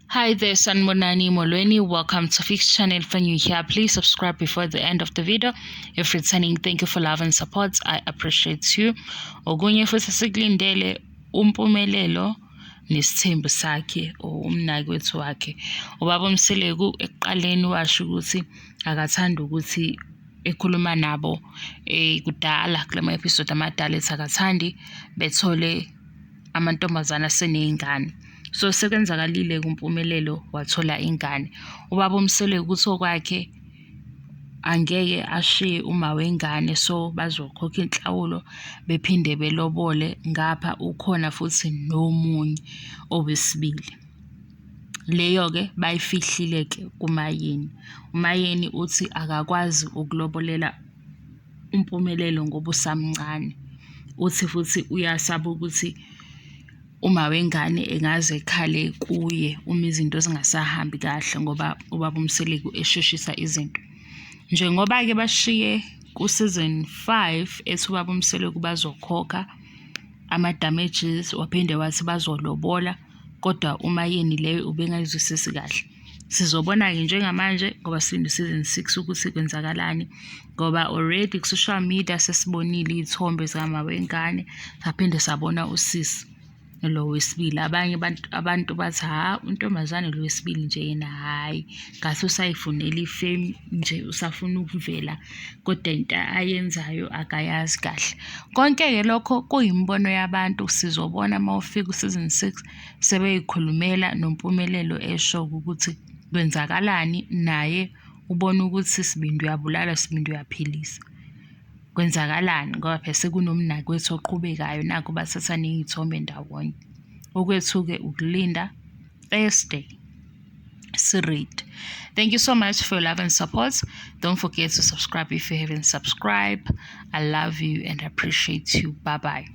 Hi there, Sanmonani Molweni. Welcome to Fix Channel. If you're here, please subscribe before the end of the video. If returning, thank you for love and support. I appreciate you. Ogunye futhi sikulindele umpumelelo nesithembu sakhe umnaki wethu wakhe. Ubaba uMseleku ekuqaleni washo ukuthi akathanda ukuthi ekhuluma nabo kudala kulama episode amadala ethi akathandi bethole amantombazana aseney'ngane. So sekwenzakalile kumpumelelo wathola ingane. Ubaba uMseleku ukuthi okwakhe angeke ashiye uma wengane, so bazokhokha inhlawulo bephinde belobole. Ngapha ukhona futhi nomunye owesibili. Leyo-ke bayifihlile-ke kuMayeni. uMayeni uthi akakwazi ukulobolela umpumelelo ngoba usamncane. Uthi futhi uyasaba ukuthi uma wengane engaze ekhale kuye uma izinto zingasahambi kahle ngoba ubaba uMseleku esheshisa izinto. Njengoba-ke bashiye ku-season 5 ethi ubaba uMseleku bazokhokha ama-damages, waphinde wathi bazolobola, kodwa uMayeni leyo ubengayizwisisi kahle. Sizobona-ke njengamanje ngoba season 6 ukuthi kwenzakalani, ngoba already ku-social media sesibonile iy'thombe zikama wengane, saphinde sabona usisi lo wesibili. Abanye abantu bathi untombazane lo wesibili nje yena hhayi, ngathi usayifunela ifame nje, usafuna ukuvela, kodwa into ayenzayo akayazi kahle. Konke-ke lokho kuyimbono yabantu. Sizobona uma ufika u-season 6 sebeyikhulumela nompumelelo esho ukuthi kwenzakalani, naye ubona ukuthi Sibindi uyabulala, Sibindi uyaphilisa. Kwenzakalani ngoba phela sekunomnaki wethu oqhubekayo, nakho bathatha ney'thombe ndawonye. Okwethu-ke ukulinda Thursday si-ready. Thank you so much for your love and support. Don't forget to subscribe if you haven't subscribed. I love you and appreciate you. Bye bye.